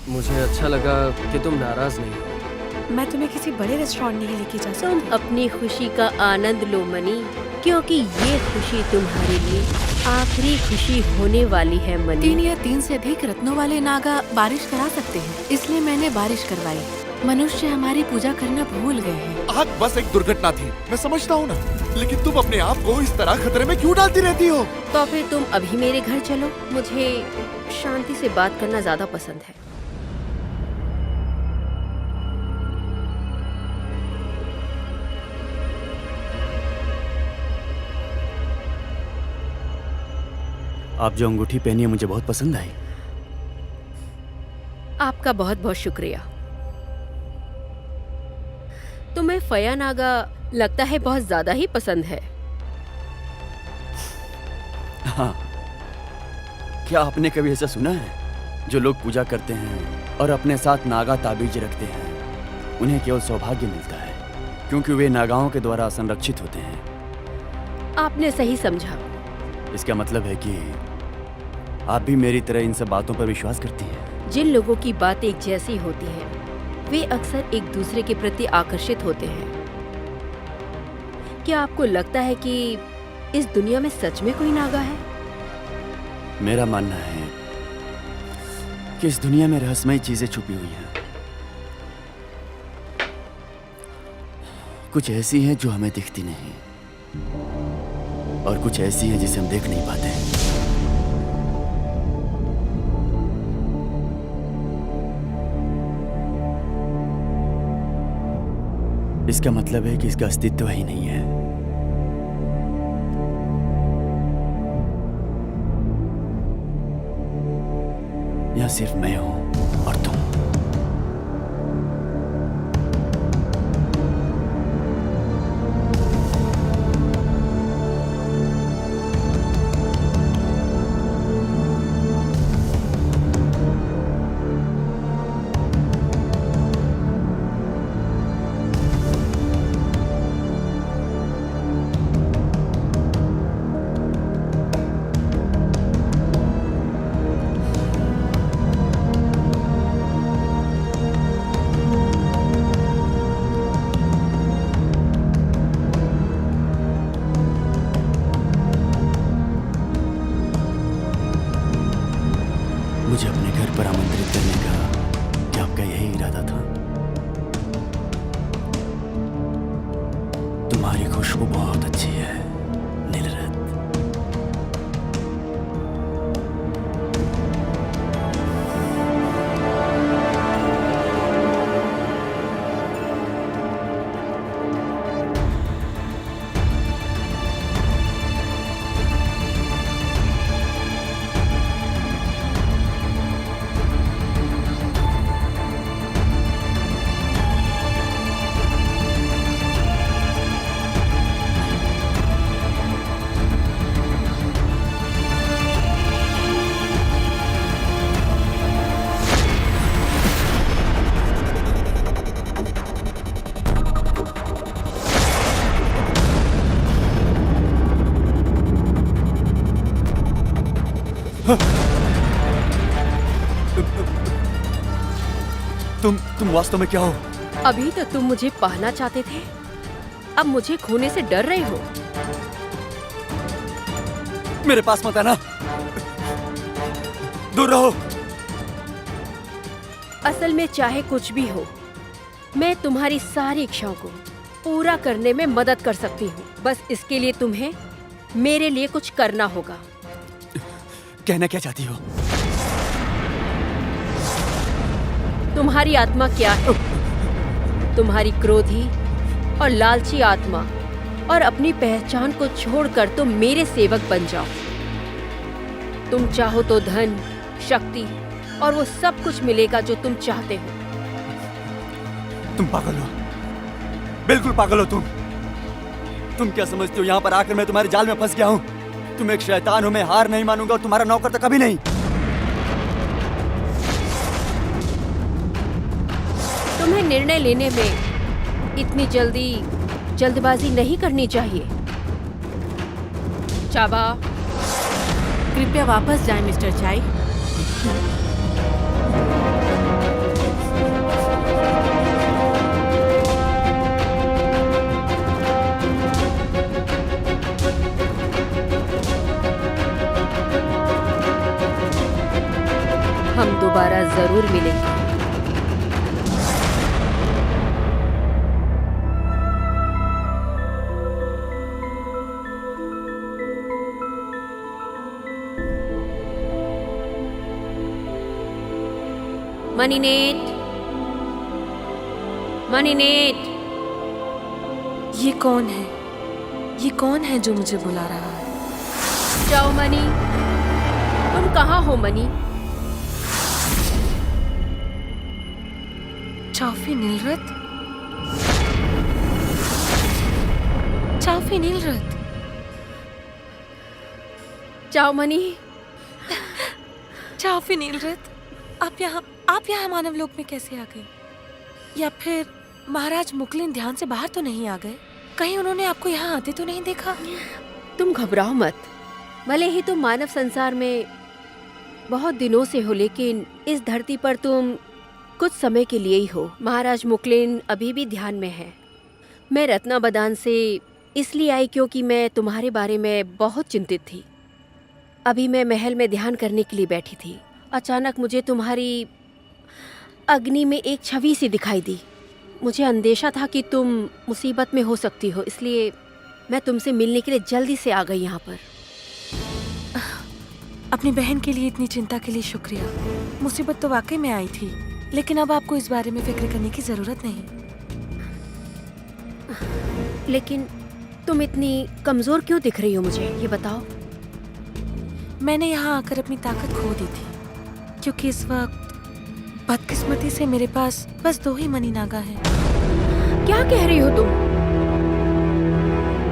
मुझे अच्छा लगा कि तुम नाराज नहीं हो। मैं तुम्हें किसी बड़े रेस्टोरेंट नहीं लेके जा तुम सकती। अपनी खुशी का आनंद लो मनी, क्योंकि ये खुशी तुम्हारे लिए आखिरी खुशी होने वाली है मनी। 3 या 3 से अधिक रत्नों वाले नागा बारिश करा सकते हैं, इसलिए मैंने बारिश करवाई। मनुष्य हमारी पूजा करना भूल गए हैं। आग बस एक दुर्घटना थी, मैं समझता हूँ ना, लेकिन तुम अपने आप को इस तरह खतरे में क्यों डालती रहती हो? तो फिर तुम अभी मेरे घर चलो, मुझे शांति से बात करना ज्यादा पसंद है। आप जो अंगूठी पहनी है मुझे बहुत पसंद आई। आपका बहुत बहुत शुक्रिया। तुम्हें फया नागा लगता है बहुत ज्यादा ही पसंद है। हाँ, क्या आपने कभी ऐसा सुना है जो लोग पूजा करते हैं और अपने साथ नागा ताबीज रखते हैं, उन्हें केवल सौभाग्य मिलता है क्योंकि वे नागाओं के द्वारा संरक्षित होते हैं। आपने सही समझा। इसका मतलब है कि आप भी मेरी तरह इन सब बातों पर विश्वास करती हैं। जिन लोगों की बात एक जैसी होती है वे अक्सर एक दूसरे के प्रति आकर्षित होते हैं। क्या आपको लगता है कि इस दुनिया में सच में कोई नागा है? मेरा मानना है कि इस दुनिया में रहस्यमयी चीजें छुपी हुई हैं। कुछ ऐसी हैं जो हमें दिखती नहीं और कुछ ऐसी हैं जिसे हम देख नहीं पाते। इसका मतलब है कि इसका अस्तित्व ही नहीं है। यह सिर्फ मैं हूं और तुम। मुझे अपने घर पर आमंत्रित करने का क्या आपका यही इरादा था? तुम्हारी खुशबू बहुत अच्छी है नीलरत। तुम वास्तव में क्या हो? अभी तो तुम मुझे पाना चाहते थे, अब मुझे खोने से डर रहे हो। मेरे पास मत आना, दूर रहो। असल में चाहे कुछ भी हो, मैं तुम्हारी सारी इच्छाओं को पूरा करने में मदद कर सकती हूँ। बस इसके लिए तुम्हें मेरे लिए कुछ करना होगा। कहना क्या चाहती हो? तुम्हारी आत्मा क्या है? तुम्हारी क्रोधी और लालची आत्मा, और अपनी पहचान को छोड़कर तुम मेरे सेवक बन जाओ। तुम चाहो तो धन, शक्ति और वो सब कुछ मिलेगा जो तुम चाहते हो। तुम पागल हो, बिल्कुल पागल हो तुम क्या समझती हो यहाँ पर आकर मैं तुम्हारे जाल में फंस गया हूँ? तुम एक शैतान हो, मैं हार नहीं मानूंगा और तुम्हारा नौकर तो कभी नहीं। तुम्हें निर्णय लेने में इतनी जल्दबाजी नहीं करनी चाहिए। चाबा, कृपया वापस जाएं मिस्टर चाई। हम दोबारा जरूर मिलेंगे। मनीनेट, मनीनेट, ये कौन है? ये कौन है जो मुझे बुला रहा है? जाओ मनी। तुम कहाँ हो मनी? चाफी नीलरत? चाफी नीलरत? जाओ मनी। चाफी नीलरत, आप यहाँ मानव लोक में कैसे आ गए? या फिर महाराज मुकलिन ध्यान से बाहर तो नहीं आ गए? कहीं उन्होंने आपको यहाँ आते तो नहीं देखा? तुम घबराओ मत। भले ही तुम मानव संसार में बहुत दिनों से हो, लेकिन इस धरती पर तुम कुछ समय के लिए ही हो। महाराज मुकलिन अभी भी ध्यान में है। मैं रत्नाबदान से इसलिए आई क्योंकि मैं तुम्हारे बारे में बहुत चिंतित थी। अभी मैं महल में ध्यान करने के लिए बैठी थी। अचानक मुझे तुम्हारी अग्नि में एक छवि सी दिखाई दी। मुझे अंदेशा था कि तुम मुसीबत में हो सकती हो, इसलिए मैं तुमसे मिलने के लिए जल्दी से आ गई यहाँ पर। अपनी बहन के लिए इतनी चिंता के लिए शुक्रिया। मुसीबत तो वाकई में आई थी, लेकिन अब आपको इस बारे में फिक्र करने की जरूरत नहीं। लेकिन तुम इतनी कमजोर क्यों दिख रही हो मुझे, ये बताओ। मैंने यहाँ आकर अपनी ताकत खो दी थी, क्योंकि इस वक्त बदकिस्मती से मेरे पास बस 2 ही मनी नागा हैं। क्या कह रही हो तुम?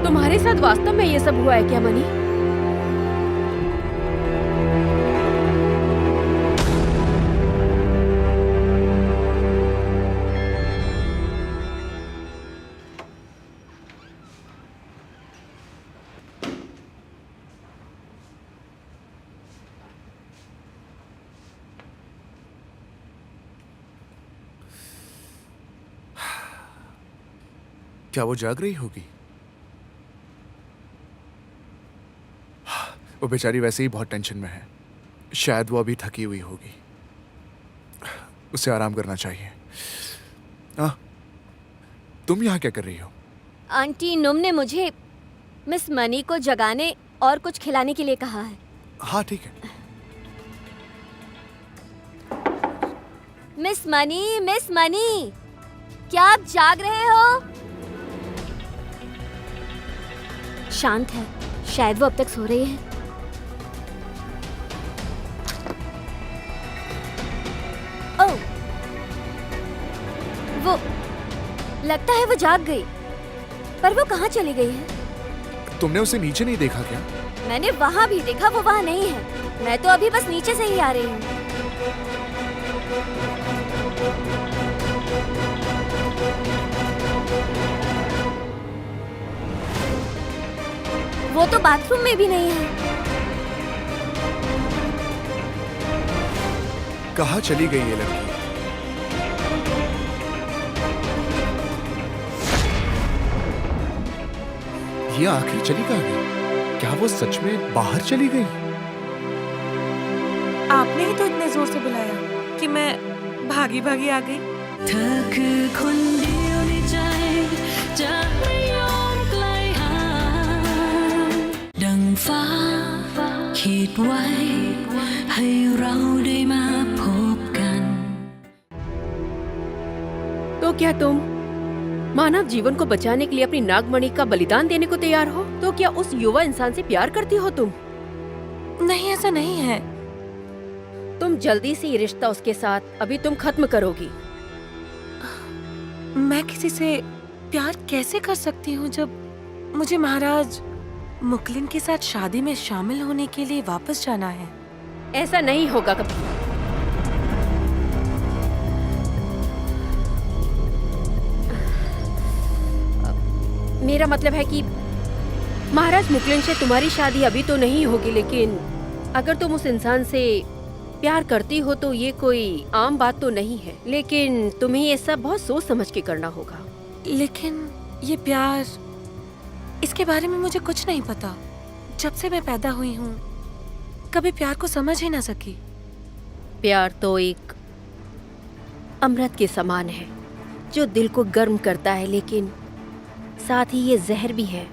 तुम्हारे साथ वास्तव में ये सब हुआ है क्या मनी? क्या वो जाग रही होगी? वो बेचारी वैसे ही बहुत टेंशन में है। शायद वो अभी थकी हुई होगी। उसे आराम करना चाहिए। तुम यहाँ क्या कर रही हो? आंटी नुम ने मुझे मिस मनी को जगाने और कुछ खिलाने के लिए कहा है। हाँ ठीक है। मिस मनी, क्या आप जाग रहे हो? शांत है, शायद वो अब तक सो रही है। ओह, वो लगता है वो जाग गई, पर वो कहाँ चली गई है? तुमने उसे नीचे नहीं देखा क्या? मैंने वहाँ भी देखा, वो वहाँ नहीं है। मैं तो अभी बस नीचे से ही आ रही हूँ। वो तो बाथरूम में भी नहीं है। कहाँ चली गई ये लड़की? ये आखिर चली कहाँ गई? क्या वो सच में बाहर चली गई? आपने ही तो इतने जोर से बुलाया कि मैं भागी भागी आ गई। तो क्या तुम मानव जीवन को बचाने के लिए अपनी नागमणि का बलिदान देने को तैयार हो? तो क्या उस युवा इंसान से प्यार करती हो तुम? नहीं, ऐसा नहीं है। तुम जल्दी से ये रिश्ता उसके साथ अभी तुम खत्म करोगी। मैं किसी से प्यार कैसे कर सकती हूँ जब मुझे महाराज मुकलिन के साथ शादी में शामिल होने के लिए वापस जाना है? ऐसा नहीं होगा कभी। मेरा मतलब है कि महाराज मुकलिन से तुम्हारी शादी अभी तो नहीं होगी, लेकिन अगर तुम उस इंसान से प्यार करती हो तो ये कोई आम बात तो नहीं है। लेकिन तुम्हें ये सब बहुत सोच समझ के करना होगा। लेकिन ये प्यार, इसके बारे में मुझे कुछ नहीं पता। जब से मैं पैदा हुई हूँ कभी प्यार को समझ ही ना सकी। प्यार तो एक अमृत के समान है जो दिल को गर्म करता है, लेकिन साथ ही ये जहर भी है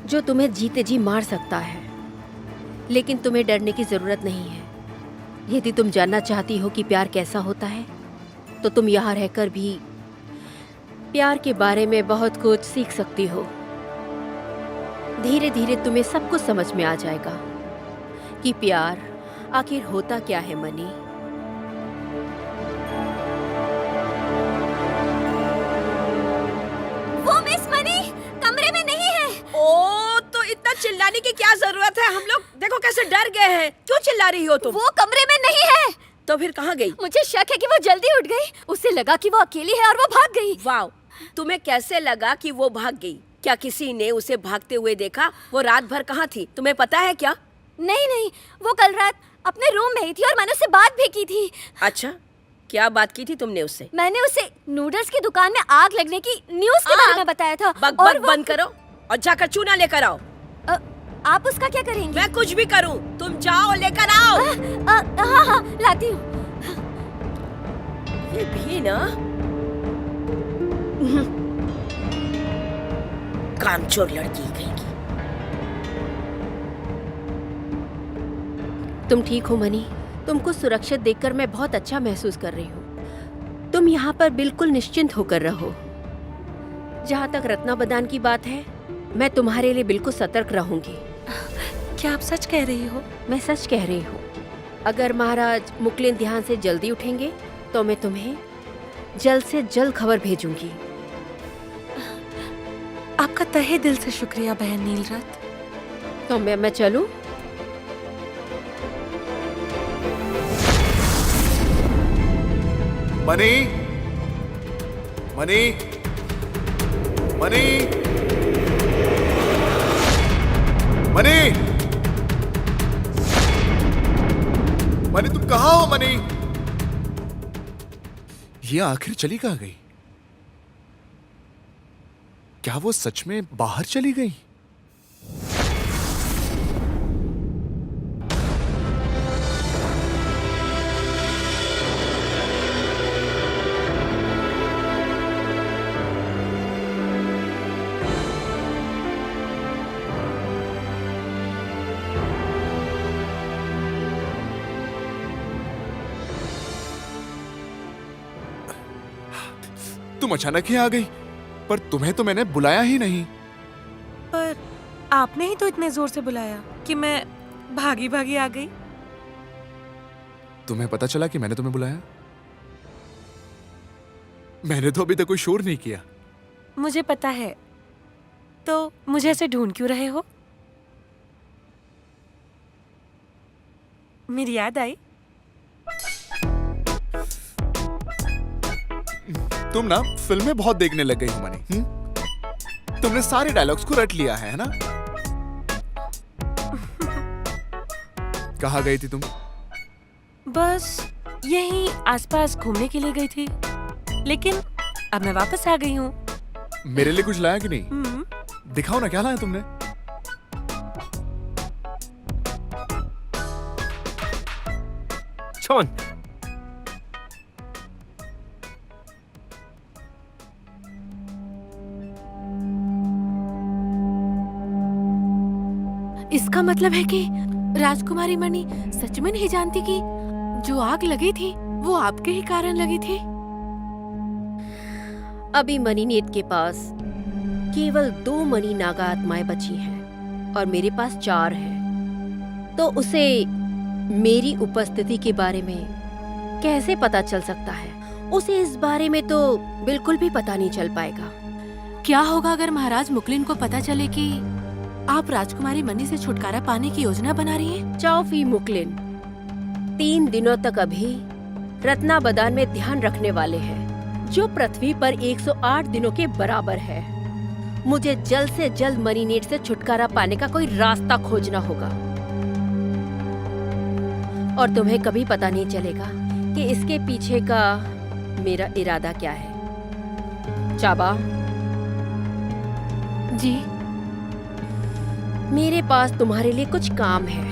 जो तुम्हें जीते जी मार सकता है। लेकिन तुम्हें डरने की जरूरत नहीं है। यदि तुम जानना चाहती हो कि प्यार कैसा होता है तो तुम यहाँ रहकर भी प्यार के बारे में बहुत कुछ सीख सकती हो। धीरे धीरे तुम्हें सब कुछ समझ में आ जाएगा कि प्यार आखिर होता क्या है मनी। वो मिस मनी कमरे में नहीं है। ओ, तो इतना चिल्लाने की क्या जरूरत है? हम लोग देखो कैसे डर गए हैं। क्यों चिल्ला रही हो तुम? वो कमरे में नहीं है। तो फिर कहाँ गई? मुझे शक है कि वो जल्दी उठ गई। उसे लगा कि वो अकेली है और वो भाग गई। वाह, तुम्हें कैसे लगा कि वो भाग गई? क्या किसी ने उसे भागते हुए देखा? वो रात भर कहाँ थी, तुम्हें पता है क्या? नहीं नहीं, वो कल रात अपने रूम में ही थी और मैंने उससे बात भी की थी। अच्छा, क्या बात की थी तुमने उससे? मैंने उसे नूडल्स की दुकान में आग लगने की न्यूज़ के बारे में बताया था। बक और बक बंद करो और जाकर चूना लेकर आओ। आप उसका क्या करेंगी? मैं कुछ भी करूं, तुम जाओ लेकर आओ। हाँ हाँ, लाती हूँ। ये भी ना कामचोर लड़की कहेगी। तुम ठीक हो मनी? तुमको सुरक्षित देखकर मैं बहुत अच्छा महसूस कर रही हूँ। तुम यहाँ पर बिल्कुल निश्चिंत होकर रहो। जहाँ तक रत्ना बदान की बात है, मैं तुम्हारे लिए बिल्कुल सतर्क रहूंगी। क्या आप सच कह रही हो? मैं सच कह रही हूँ। अगर महाराज मुकलिन ध्यान से जल्दी उठेंगे तो मैं तुम्हें जल्द से जल्द खबर भेजूंगी। आपका तहे दिल से शुक्रिया बहन नीलरत। तो मैं चलूं? Money, money, money, money, money, तुम कहाँ हो मनी? ये आखिर चली कहाँ गई? क्या वो सच में बाहर चली गई? तुम अचानक ही आ गई, पर तुम्हें तो मैंने बुलाया ही नहीं। पर आपने ही तो इतने जोर से बुलाया कि मैं भागी भागी आ गई। तुम्हें पता चला कि मैंने तुम्हें बुलाया? मैंने तो अभी तक कोई शोर नहीं किया। मुझे पता है, तो मुझे ऐसे ढूंढ क्यों रहे हो? मेरी याद आई? तुम ना फिल्में बहुत देखने लग गई हो मनी। तुमने सारे डायलॉग्स को रट लिया है ना? कहाँ गई थी तुम? बस यहीं आसपास घूमने के लिए गई थी, लेकिन अब मैं वापस आ गई हूँ। मेरे लिए कुछ लाया कि नहीं? दिखाओ ना, क्या लाया तुमने? छौन, इसका मतलब है कि राजकुमारी मणि सच में नहीं जानती कि जो आग लगी थी वो आपके ही कारण लगी थी। अभी मणिनेत के पास केवल 2 मणि नागा आत्माएं बची हैं और मेरे पास 4 हैं। तो उसे मेरी उपस्थिति के बारे में कैसे पता चल सकता है? उसे इस बारे में तो बिल्कुल भी पता नहीं चल पाएगा। क्या होगा अगर महाराज मुकलिन को पता चले कि आप राजकुमारी मणि से छुटकारा पाने की योजना बना रही हैं? चाओफी मुकलिन 3 दिनों तक अभी रत्ना बदान में ध्यान रखने वाले हैं, जो पृथ्वी पर 108 दिनों के बराबर है। मुझे जल्द से जल्द मणिनेट से छुटकारा पाने का कोई रास्ता खोजना होगा, और तुम्हें कभी पता नहीं चलेगा कि इसके पीछे का मेरा इरादा क्या है। चाबा जी, मेरे पास तुम्हारे लिए कुछ काम है।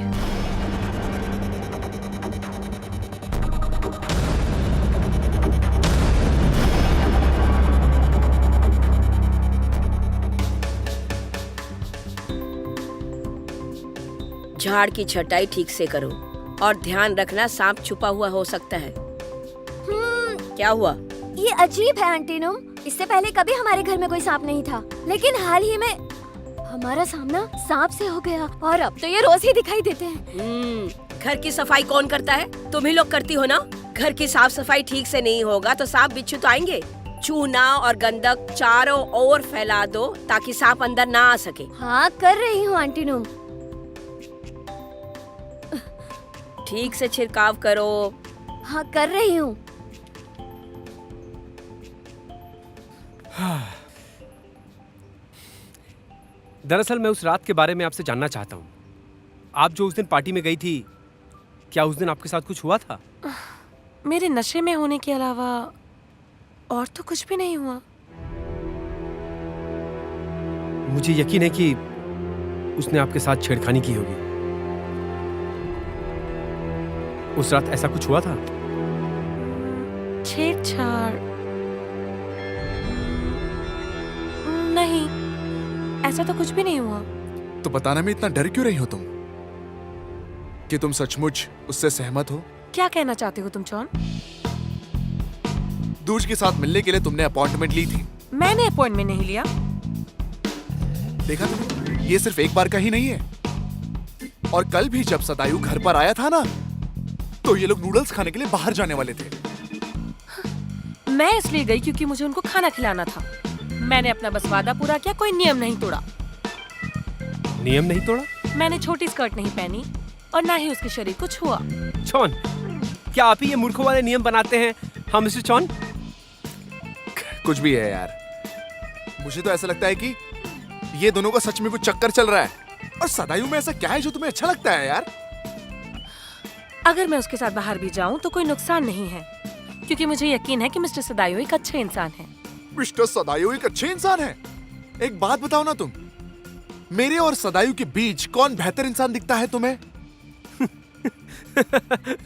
झाड़ की छटाई ठीक से करो और ध्यान रखना सांप छुपा हुआ हो सकता है। क्या हुआ? ये अजीब है आंटी नुम, इससे पहले कभी हमारे घर में कोई सांप नहीं था, लेकिन हाल ही में हमारा सामना सांप से हो गया और अब तो ये रोज ही दिखाई देते हैं। घर की सफाई कौन करता है? तुम ही लोग करती हो ना। घर की साफ सफाई ठीक से नहीं होगा तो सांप बिच्छू तो आएंगे। चूना और गंदक चारों ओर फैला दो ताकि सांप अंदर ना आ सके। हाँ कर रही हूँ आंटी नुम। ठीक से छिड़काव करो। हाँ कर रही हूँ। दरअसल मैं उस रात के बारे में आपसे जानना चाहता हूँ। आप जो उस दिन पार्टी में गई थी, क्या उस दिन आपके साथ कुछ हुआ था? मेरे नशे में होने के अलावा और तो कुछ भी नहीं हुआ। मुझे यकीन है कि उसने आपके साथ छेड़खानी की होगी। उस रात ऐसा कुछ हुआ था? छेड़छाड़ नहीं, ऐसा तो कुछ भी नहीं हुआ। तो बताने में इतना डर क्यों रही हो तुम? कि तुम सचमुच उससे सहमत हो? क्या कहना चाहते हो तुम जॉन? दूज के साथ मिलने के लिए तुमने अपॉइंटमेंट ली थी। मैंने अपॉइंटमेंट नहीं लिया। देखा तुमने, ये सिर्फ एक बार का ही नहीं है। और कल भी जब सदायु घर पर आया था ना, तो ये लोग नूडल्स खाने के लिए बाहर जाने वाले थे। मैं इसलिए गई क्योंकि मुझे उनको खाना खिलाना था। मैंने अपना बस वादा पूरा किया, कोई नियम नहीं तोड़ा। नियम नहीं तोड़ा? मैंने छोटी स्कर्ट नहीं पहनी और ना ही उसके शरीर को छुआ। चौन, क्या आप ही ये मूर्खों वाले नियम बनाते हैं? हाँ मिस्टर चौन। कुछ भी है यार, मुझे तो ऐसा लगता है कि ये दोनों का सच में कुछ चक्कर चल रहा है। और सदायु में ऐसा क्या है जो तुम्हें अच्छा लगता है यार? अगर मैं उसके साथ बाहर भी जाऊं तो कोई नुकसान नहीं है, क्योंकि मुझे यकीन है कि मिस्टर सदायु एक अच्छे इंसान हैं। मिस्टर सदायु एक अच्छे इंसान है? एक बात बताओ ना तुम, मेरे और सदायु के बीच कौन बेहतर इंसान दिखता है तुम्हें?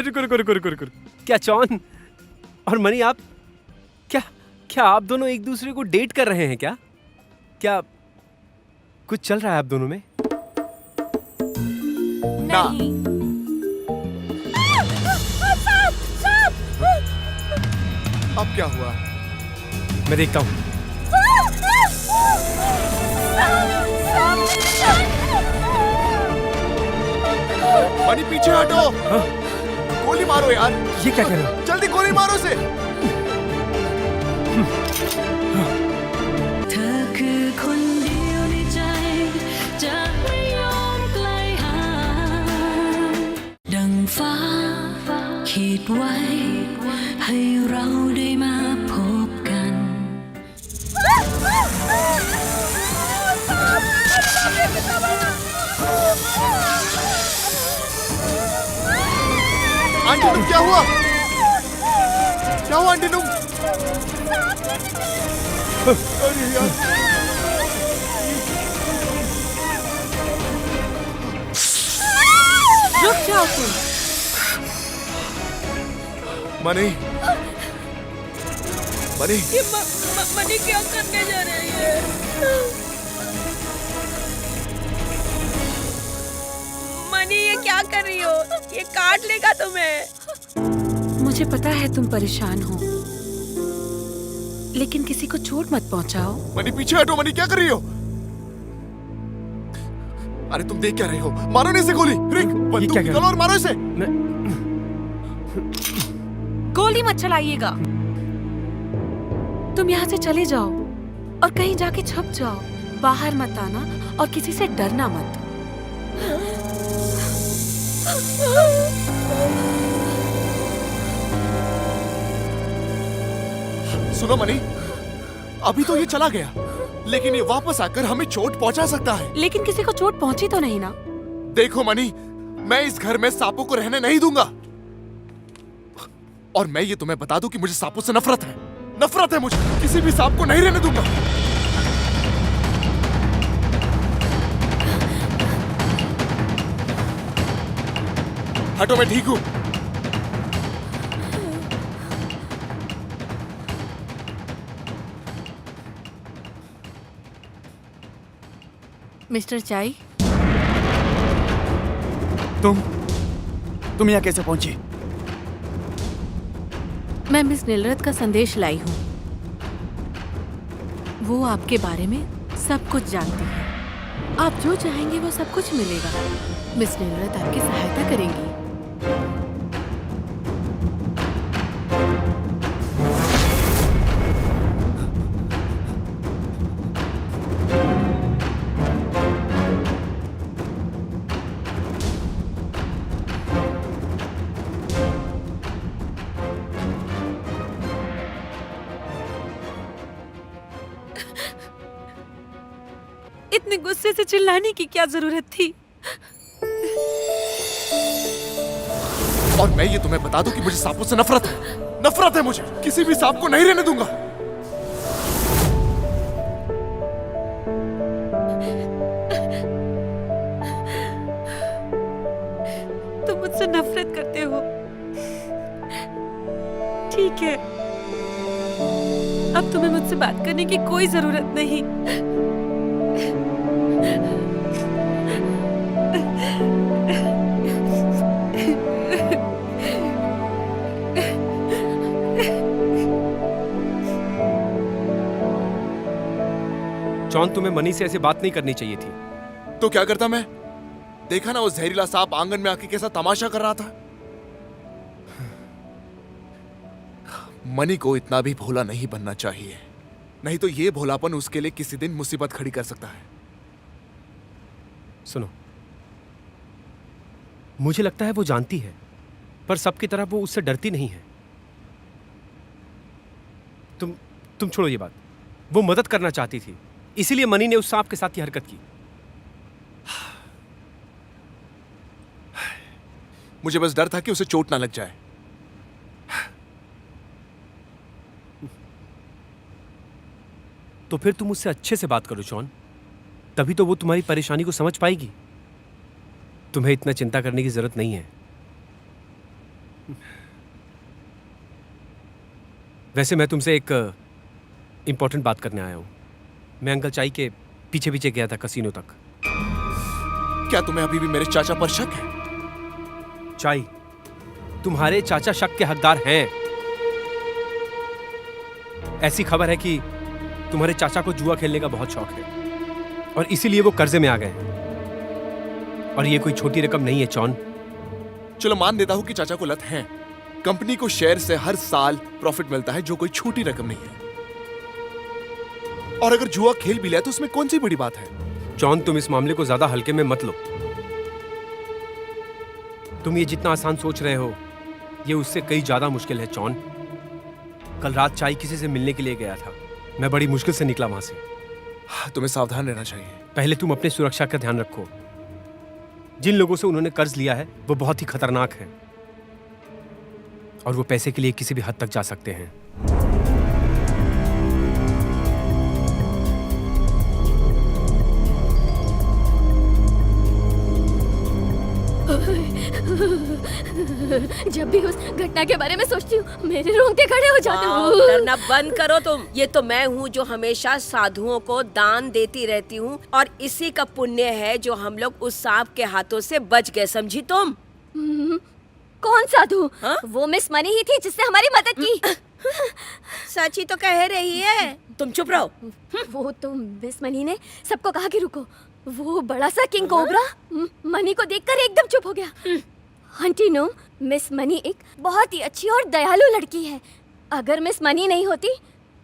रुको। क्या चौन और मनी, आप क्या आप दोनों एक दूसरे को डेट कर रहे हैं क्या? क्या कुछ चल रहा है आप दोनों में? ना। नहीं। अब क्या हुआ? मैं देखता हूँ। बनी पीछे हटो। हाँ? गोली मारो यार। ये क्या कह रहे हो? जल्दी गोली मारो से। आंटी तुम, क्या हुआ? क्या हुआ आंटी तुम? अरे यार, रुक जाओ तुम। मनी, ये मनी क्या करने जा रही है? मनी ये क्या कर रही हो? ये काट लेगा तुम्हें। मुझे पता है तुम परेशान हो, लेकिन किसी को चोट मत पहुंचाओ। मनी पीछे हटो। मनी क्या कर रही हो? अरे तुम देख क्या रहे हो? मारो नहीं इसे गोली। रिक, बंदूक क्या कर निकालो और मारो इसे। गोली मत चलाइएगा। तुम यहाँ से चले जाओ और कहीं जाके छुप जाओ। बाहर मत आना और किसी से डरना मत। सुनो मनी, अभी तो ये चला गया, लेकिन ये वापस आकर हमें चोट पहुंचा सकता है। लेकिन किसी को चोट पहुंची तो नहीं ना? देखो मनी, मैं इस घर में सांपों को रहने नहीं दूंगा। और मैं ये तुम्हें बता दूं कि मुझे सांपों से नफरत है। नफरत है मुझे। किसी भी सांप को नहीं रहने दूंगा। हटो, मैं ठीक हूं। मिस्टर चाई, तुम यहाँ कैसे पहुंची? मैं मिस नीलरत का संदेश लाई हूँ। वो आपके बारे में सब कुछ जानती है। आप जो चाहेंगे वो सब कुछ मिलेगा। मिस नीलरत आपकी सहायता करेंगी। इतने गुस्से से चिल्लाने की क्या जरूरत थी? और मैं ये तुम्हें बता दूं कि मुझे सांपों से नफरत है। नफरत है मुझे। किसी भी सांप को नहीं रहने दूंगा। तुम मुझसे नफरत करते हो। ठीक है, अब तुम्हें मुझसे बात करने की कोई जरूरत नहीं। जॉन, तुम्हें मनी से ऐसे बात नहीं करनी चाहिए थी। तो क्या करता मैं? देखा ना वो जहरीला सांप आंगन में आके कैसा तमाशा कर रहा था। मनी को इतना भी भोला नहीं बनना चाहिए, नहीं तो ये भोलापन उसके लिए किसी दिन मुसीबत खड़ी कर सकता है। सुनो, मुझे लगता है वो जानती है, पर सबकी तरह वो उससे डरती नहीं है। तुम छोड़ो ये बात। वो मदद करना चाहती थी, इसीलिए मनी ने उस सांप के साथ ये हरकत की। मुझे बस डर था कि उसे चोट ना लग जाए। तो फिर तुम उससे अच्छे से बात करो जॉन, तभी तो वो तुम्हारी परेशानी को समझ पाएगी। तुम्हें इतना चिंता करने की जरूरत नहीं है। वैसे मैं तुमसे एक इंपॉर्टेंट बात करने आया हूं। मैं अंकल चाई के पीछे पीछे गया था कसीनो तक। क्या तुम्हें अभी भी मेरे चाचा पर शक है? चाई, तुम्हारे चाचा शक के हकदार हैं। ऐसी खबर है कि तुम्हारे चाचा को जुआ खेलने का बहुत शौक है और इसीलिए वो कर्जे में आ गए हैं। और ये कोई छोटी रकम नहीं है जॉन। चलो मान देता हूं कि चाचा को लत है। कंपनी को शेयर से हर साल प्रॉफिट मिलता है, जो कोई छोटी रकम नहीं है। और अगर जुआ खेल भी लिया तो उसमें कौन सी बड़ी बात है? जॉन, तुम इस मामले को ज्यादा हल्के में मत लो। तुम ये जितना आसान सोच रहे हो, ये उससे कई ज्यादा मुश्किल है जॉन। कल रात चाय किसी से मिलने के लिए गया था। मैं बड़ी मुश्किल से निकला वहां से। तुम्हें सावधान रहना चाहिए। पहले तुम अपने सुरक्षा का ध्यान रखो। जिन लोगों से उन्होंने कर्ज लिया है वो बहुत ही खतरनाक है और वो पैसे के लिए किसी भी हद तक जा सकते हैं। जब भी उस घटना के बारे में सोचती हूँ मेरे रोंगटे खड़े हो जाते आओ, हैं। डरना बंद करो तुम। ये तो मैं हूँ जो हमेशा साधुओं को दान देती रहती हूँ और इसी का पुण्य है जो हम लोग उस सांप के हाथों से बच गए, समझी तुम? कौन साधु? हाँ? वो मिस मनी ही थी जिसने हमारी मदद की। सच ही तो कह रही है। तुम चुप रहो। वो तो मिस मनी ने सबको कहा कि रुको। वो बड़ा सा किंग कोबरा मनी को देखकर एकदम चुप हो गया। आंटी नो, मिस मनी एक बहुत ही अच्छी और दयालु लड़की है। अगर मिस मनी नहीं होती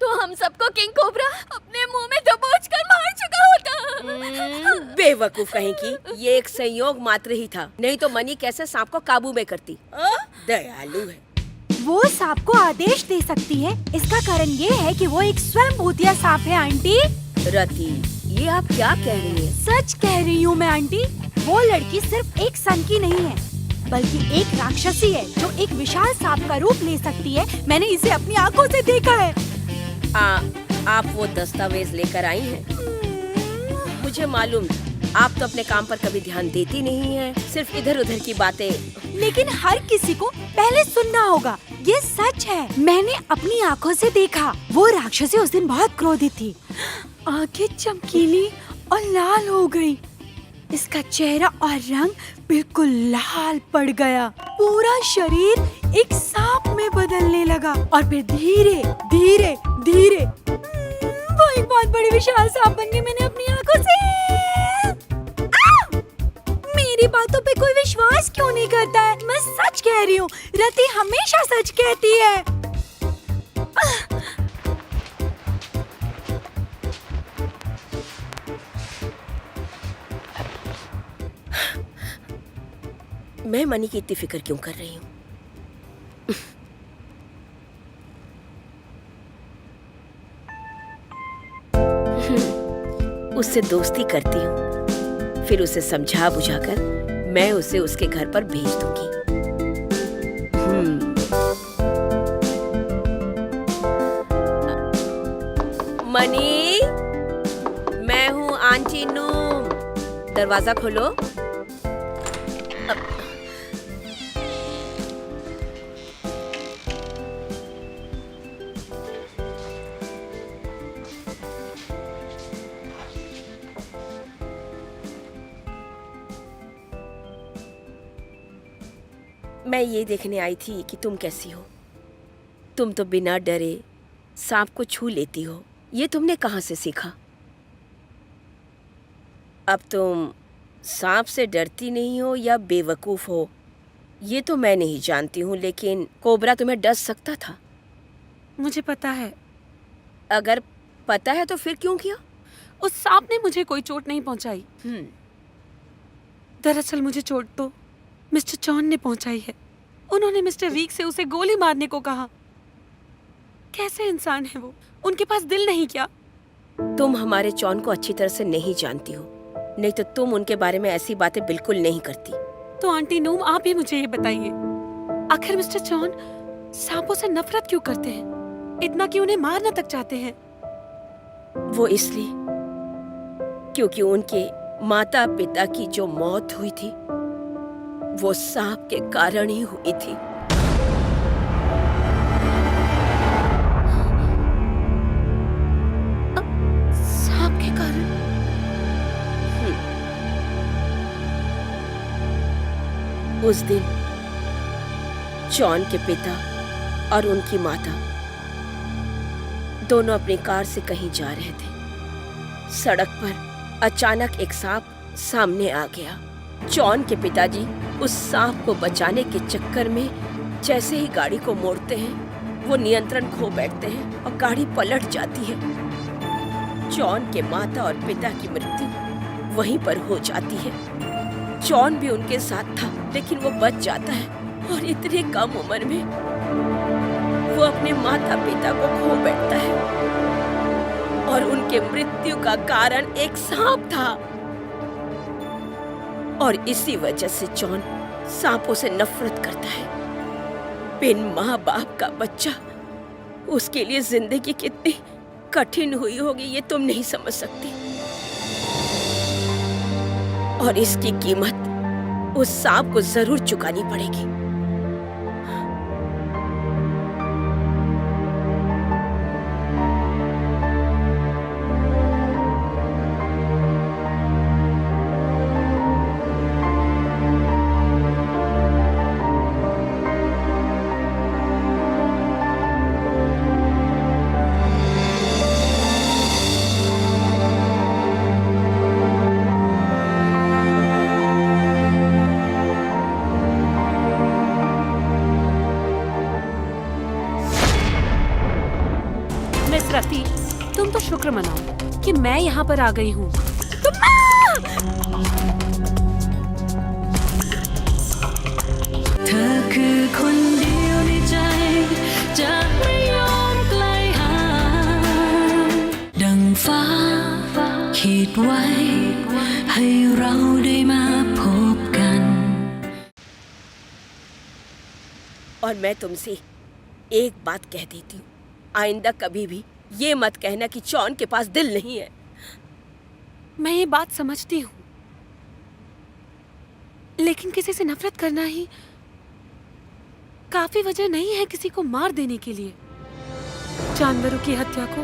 तो हम सबको किंग कोबरा अपने मुंह में दबोच कर मार चुका होता। बेवकूफ कहीं की, ये एक संयोग मात्र ही था, नहीं तो मनी कैसे सांप को काबू में करती। दयालु है। वो सांप को आदेश दे सकती है, इसका कारण ये है कि वो एक स्वयं भूतिया सांप है आंटी। रति, ये आप क्या कह रही हैं? सच कह रही हूँ मैं आंटी। वो लड़की सिर्फ एक सन की नहीं है, बल्कि एक राक्षसी है जो एक विशाल सांप का रूप ले सकती है। मैंने इसे अपनी आंखों से देखा है। आप वो दस्तावेज लेकर आई हैं? मुझे मालूम, आप तो अपने काम पर कभी ध्यान देती नहीं है, सिर्फ इधर उधर की बातें। लेकिन हर किसी को पहले सुनना होगा, ये सच है। मैंने अपनी आंखों से देखा। वो राक्षसी उस दिन बहुत क्रोधित थी, आंखें चमकीली और लाल हो गई। इसका चेहरा और रंग बिल्कुल लाल पड़ गया। पूरा शरीर एक सांप में बदलने लगा और फिर धीरे धीरे धीरे वो एक बहुत बड़ी विशाल सांप बन गई मैंने अपनी आंखों से। मेरी बातों पे कोई विश्वास क्यों नहीं करता है? मैं सच कह रही हूँ, रति हमेशा सच कहती है। मैं मनी की इतनी फिक्र क्यों कर रही हूँ? उससे दोस्ती करती हूँ, फिर उसे समझा बुझाकर मैं उसे उसके घर पर भेज दूंगी। मनी, मैं हूँ आंटी नूम, दरवाजा खोलो। मैं ये देखने आई थी कि तुम कैसी हो। तुम तो बिना डरे सांप को छू लेती हो। ये तुमने कहाँ से सीखा? अब तुम सांप से डरती नहीं हो या बेवकूफ़ हो, ये तो मैं नहीं जानती हूँ, लेकिन कोबरा तुम्हें डस सकता था। मुझे पता है। अगर पता है तो फिर क्यों किया? उस सांप ने मुझे कोई चोट नहीं पहुंचाई। दरअसल मुझे चोट तो मिस्टर जॉन ने पहुंचाई है। उन्होंने मिस्टर वीक से उसे गोली मारने को कहा। कैसे इंसान है वो? उनके पास दिल नहीं क्या? तुम हमारे जॉन को अच्छी तरह से नहीं जानती हो, नहीं तो तुम उनके बारे में ऐसी बातें बिल्कुल नहीं करती। तो आंटी नूम, आप ही मुझे ये बताइए, आखिर मिस्टर जॉन सांपों से नफरत क्यों करते हैं? इतना कि उन्हें मारना तक चाहते हैं? वो इसलिए क्योंकि उनके माता पिता की जो मौत हुई थी वो सांप के कारण ही हुई थी। सांप के कारण? उस दिन जॉन के पिता और उनकी माता दोनों अपनी कार से कहीं जा रहे थे। सड़क पर अचानक एक सांप सामने आ गया। जॉन के पिताजी उस सांप को बचाने के चक्कर में जैसे ही गाड़ी को मोड़ते हैं वो नियंत्रण खो बैठते हैं और गाड़ी पलट जाती है। जॉन के माता और पिता की मृत्यु वहीं पर हो जाती है। जॉन भी उनके साथ था, लेकिन वो बच जाता है और इतने कम उम्र में वो अपने माता पिता को खो बैठता है और उनके मृत्यु का कारण एक सांप था। और इसी वजह से जॉन सांपों से नफरत करता है। बिन माँ बाप का बच्चा, उसके लिए जिंदगी कितनी कठिन हुई होगी ये तुम नहीं समझ सकती। और इसकी कीमत उस सांप को जरूर चुकानी पड़ेगी। रति, तुम तो शुक्र मनाओ कि मैं यहाँ पर आ गई हूँ। और मैं तुमसे एक बात कह देती हूँ, आइंदा कभी भी ये मत कहना कि जॉन के पास दिल नहीं है। मैं ये बात समझती हूँ, लेकिन किसी से नफरत करना ही काफी वजह नहीं है किसी को मार देने के लिए। जानवरों की हत्या को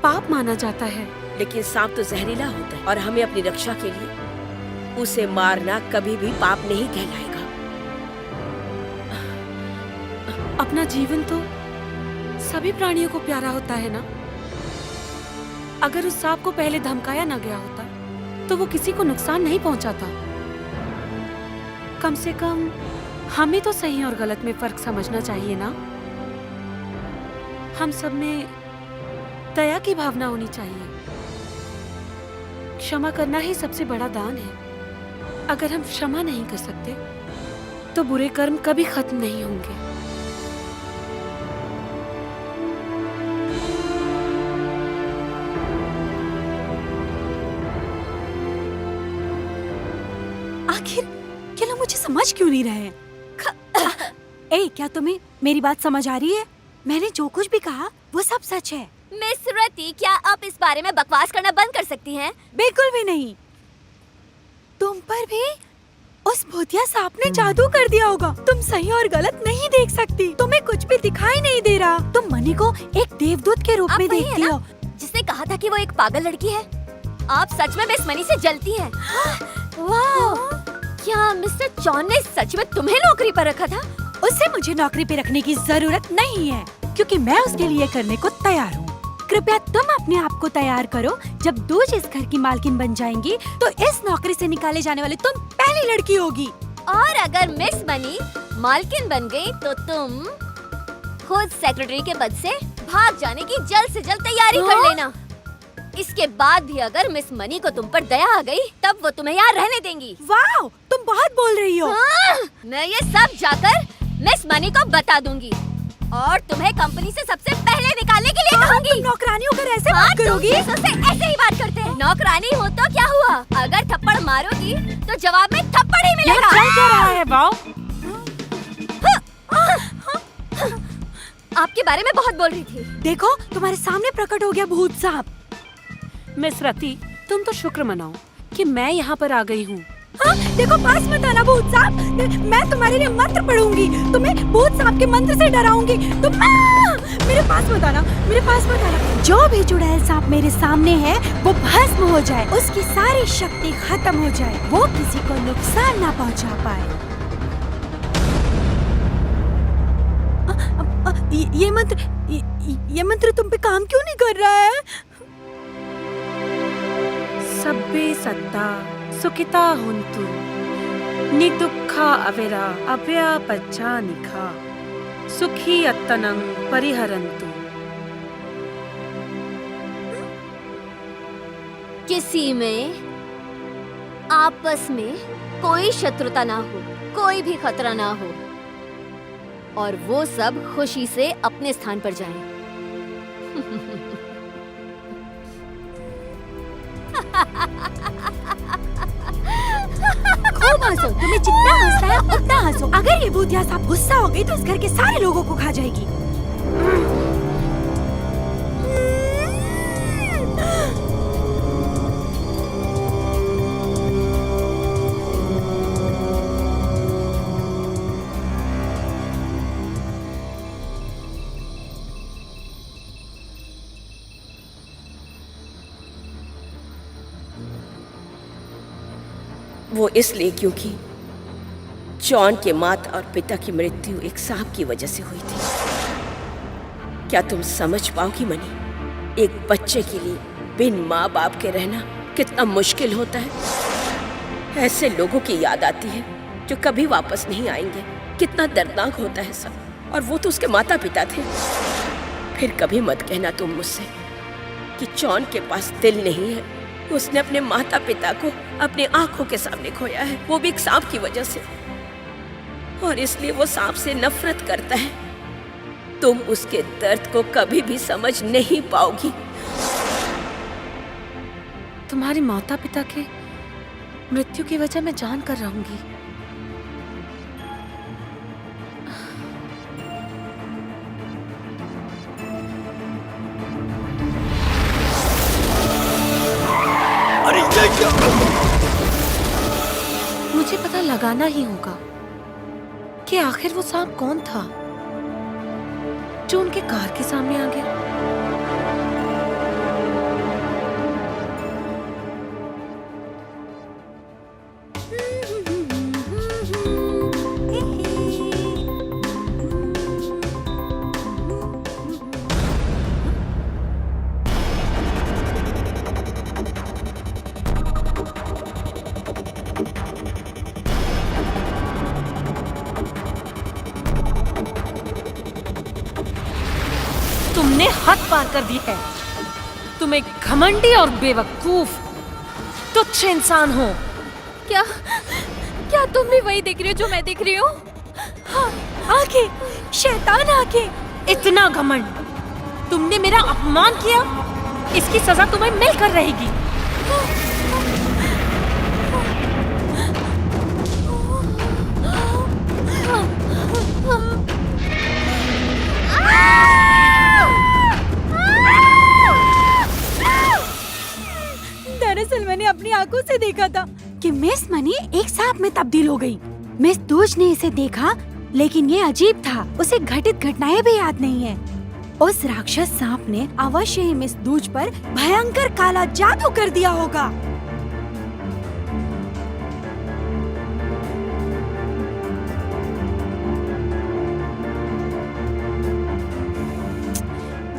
पाप माना जाता है। लेकिन सांप तो जहरीला होता है और हमें अपनी रक्षा के लिए उसे मारना कभी भी पाप नहीं कहलाएगा। अपना जीवन तो सभी प्राणियों को प्यारा होता है ना। अगर उस सांप को पहले धमकाया ना गया होता तो वो किसी को नुकसान नहीं पहुंचाता। कम से कम हमें तो सही और गलत में फर्क समझना चाहिए ना। हम सब में दया की भावना होनी चाहिए। क्षमा करना ही सबसे बड़ा दान है। अगर हम क्षमा नहीं कर सकते तो बुरे कर्म कभी खत्म नहीं होंगे। आखिर ये लोग मुझे समझ क्यों नहीं रहे हैं? ए, क्या तुम्हें मेरी बात समझ आ रही है? मैंने जो कुछ भी कहा वो सब सच है। मिस रति, क्या आप इस बारे में बकवास करना बंद कर सकती हैं? बिल्कुल भी नहीं। तुम पर भी उस भूतिया सांप ने जादू कर दिया होगा। तुम सही और गलत नहीं देख सकती। तुम्हें कुछ भी दिखाई नहीं दे रहा। तुम मनी को एक देवदूत के रूप में वही देखती है ना, हो। जिसने कहा था कि वो एक पागल लड़की है। आप सच में मिस मनी से जलती हैं। वाह! क्या मिस्टर जॉन ने सच में तुम्हें नौकरी पर रखा था? उसे मुझे नौकरी पे रखने की जरूरत नहीं है, क्योंकि मैं उसके लिए करने को तैयार हूँ। कृपया तुम अपने आप को तैयार करो। जब दूज इस घर की मालकिन बन जाएंगी तो इस नौकरी से निकाले जाने वाली तुम पहली लड़की होगी। और अगर मिस मनी मालकिन बन गई तो तुम खुद सेक्रेटरी के पद से भाग जाने की जल्द से जल्द तैयारी कर लेना। इसके बाद भी अगर मिस मनी को तुम पर दया आ गई तब वो तुम्हें यहाँ रहने देंगी। वाह, तुम बहुत बोल रही हो। मैं ये सब जाकर मिस मनी को बता दूंगी और तुम्हें कंपनी से सबसे पहले निकालने के लिए कहूंगी। तुम नौकरानियों कर ऐसे बात करोगी? से ऐसे ही बात करते हैं। नौकरानी हो तो क्या हुआ? अगर थप्पड़ मारोगी तो जवाब में थप्पड़ ही मिलेगा। चल क्या रहा है बाओ? आपके बारे में बहुत बोल रही थी। देखो, तुम्हारे सामने प्रकट हो गया भूत सांप। मिस रति, तुम तो शुक्र मनाओ कि मैं यहाँ पर आ गई हूँ। हाँ, देखो, पास मत आना भूत सांप। मैं तुम्हारे लिए मंत्र पढ़ूंगी, तुम्हें भूत सांप के मंत्र से डराऊंगी। तुम मेरे पास मत आना, मेरे पास मत आना। जो भी चुड़ैल सांप मेरे सामने है वो भस्म हो जाए, उसकी सारी शक्ति खत्म हो जाए, वो किसी को नुकसान ना पहुंचा पाए। ये मंत्र तुम पे काम क्यों नहीं कर रहा है? सब्बे सत्ता सुखिता हुंतु निदुःखा अवेरा अव्यापच्चा निखा सुखी अत्तनं परिहरन्तु। किसी में आपस में कोई शत्रुता ना हो, कोई भी खतरा ना हो और वो सब खुशी से अपने स्थान पर जाएं। खूब हंसो, तुम्हें जितना हंसना है उतना हंसो। अगर ये भूतिया सांप गुस्सा हो गई तो इस घर के सारे लोगों को खा जाएगी। वो इसलिए क्योंकि जॉन के माता और पिता की मृत्यु एक सांप की वजह से हुई थी। क्या तुम समझ पाओगी मनी, एक बच्चे के लिए बिन माँ बाप के रहना कितना मुश्किल होता है। ऐसे लोगों की याद आती है जो कभी वापस नहीं आएंगे। कितना दर्दनाक होता है सब। और वो तो उसके माता पिता थे। फिर कभी मत कहना तुम मुझसे कि जॉन के पास दिल नहीं है। उसने अपने माता पिता को अपने आंखों के सामने खोया है, वो भी एक सांप की वजह से। और इसलिए वो सांप से नफरत करता है। तुम उसके दर्द को कभी भी समझ नहीं पाओगी। तुम्हारे माता पिता के मृत्यु की वजह मैं जान कर रहूंगी। मुझे पता लगाना ही होगा कि आखिर वो सांप कौन था जो उनके कार के सामने आ गया। तुमने हद पार कर दी है। तुम एक घमंडी और बेवकूफ तुच्छ इंसान हो। क्या क्या तुम भी वही देख रही हो जो मैं देख रही हूँ? हाँ, आंखें, शैतान आंखें। इतना घमंड, तुमने मेरा अपमान किया, इसकी सजा तुम्हें मिलकर रहेगी। दरअसल मैंने अपनी आंखों से देखा था कि मिस मनी एक सांप में तब्दील हो गई। मिस दूज ने इसे देखा, लेकिन ये अजीब था, उसे घटित घटनाएं भी याद नहीं है। उस राक्षस सांप ने अवश्य ही मिस दूज पर भयंकर काला जादू कर दिया होगा।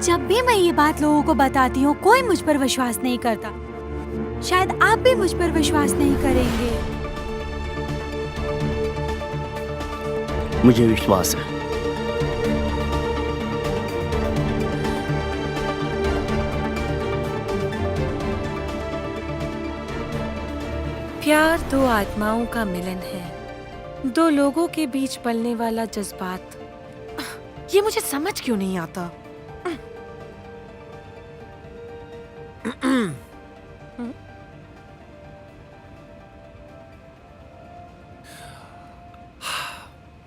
जब भी मैं ये बात लोगों को बताती हूँ, कोई मुझ पर विश्वास नहीं करता। शायद आप भी मुझ पर विश्वास नहीं करेंगे। मुझे विश्वास है। प्यार दो आत्माओं का मिलन है, दो लोगों के बीच पलने वाला जज्बात। ये मुझे समझ क्यों नहीं आता?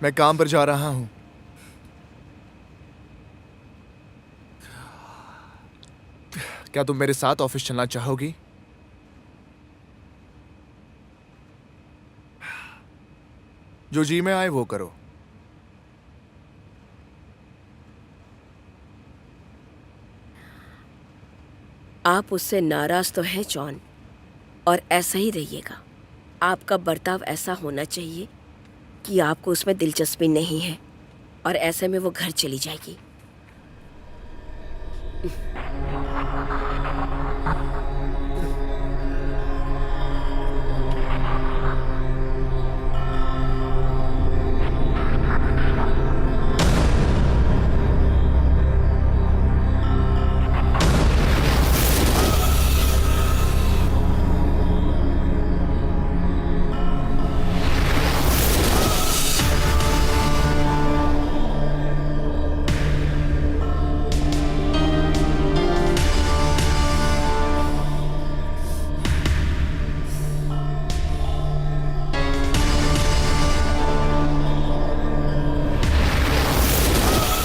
मैं काम पर जा रहा हूँ। क्या तुम मेरे साथ ऑफिस चलना चाहोगी? जो जी में आए वो करो। आप उससे नाराज तो हैं जॉन, और ऐसा ही रहिएगा। आपका बर्ताव ऐसा होना चाहिए कि आपको उसमें दिलचस्पी नहीं है, और ऐसे में वो घर चली जाएगी।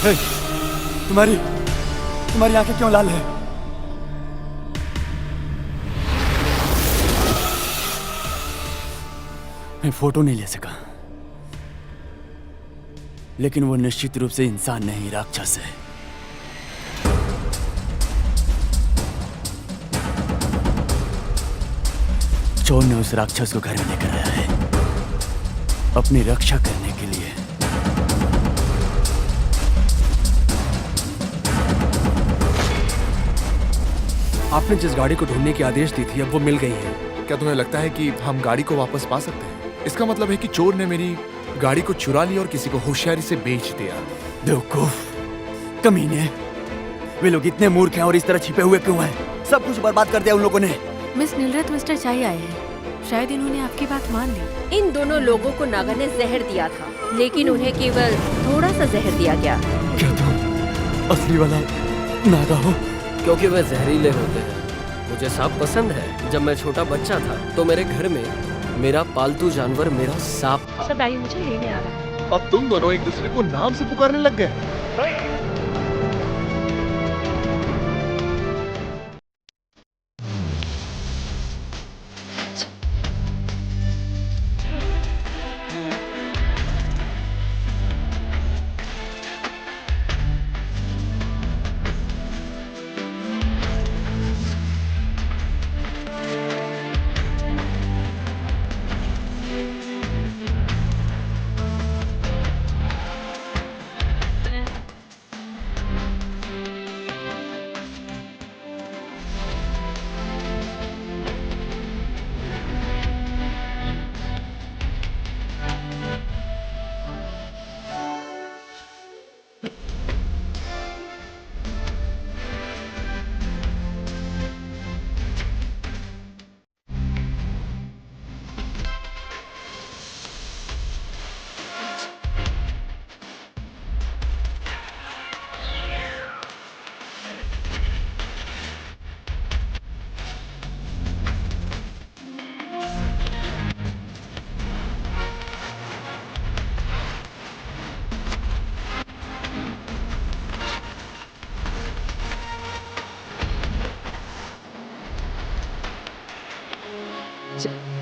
हे, तुम्हारी आंखें क्यों लाल है? मैं फोटो नहीं ले सका, लेकिन वो निश्चित रूप से इंसान नहीं, राक्षस है। चोर ने उस राक्षस को घर में लेकर आया है, अपनी रक्षा करने के लिए। आपने जिस गाड़ी को ढूंढने की आदेश दी थी, अब वो मिल गई है। क्या तुम्हें लगता है कि हम गाड़ी को वापस पा सकते हैं? इसका मतलब है कि चोर ने मेरी गाड़ी को चुरा लिया और किसी को होशियारी से बेच दिया। बेवकूफ, कमीने, वे लोग इतने मूर्ख हैं और इस तरह छिपे हुए क्यों हैं? सब कुछ बर्बाद कर दिया उन लोगों ने। मिस नीलरत मिस्टर चाई आए हैं, शायद इन्होंने आपकी बात मान ली। इन दोनों लोगों को नागा ने जहर दिया था, लेकिन उन्हें केवल थोड़ा सा जहर दिया गया। क्या तुम असली वाला नागा हो? क्योंकि वे जहरीले होते हैं। मुझे सांप पसंद है। जब मैं छोटा बच्चा था तो मेरे घर में मेरा पालतू जानवर मेरा सांप था। सदाई मुझे लेने आ रहा है। अब तुम दोनों एक दूसरे को नाम से पुकारने लग गए। चल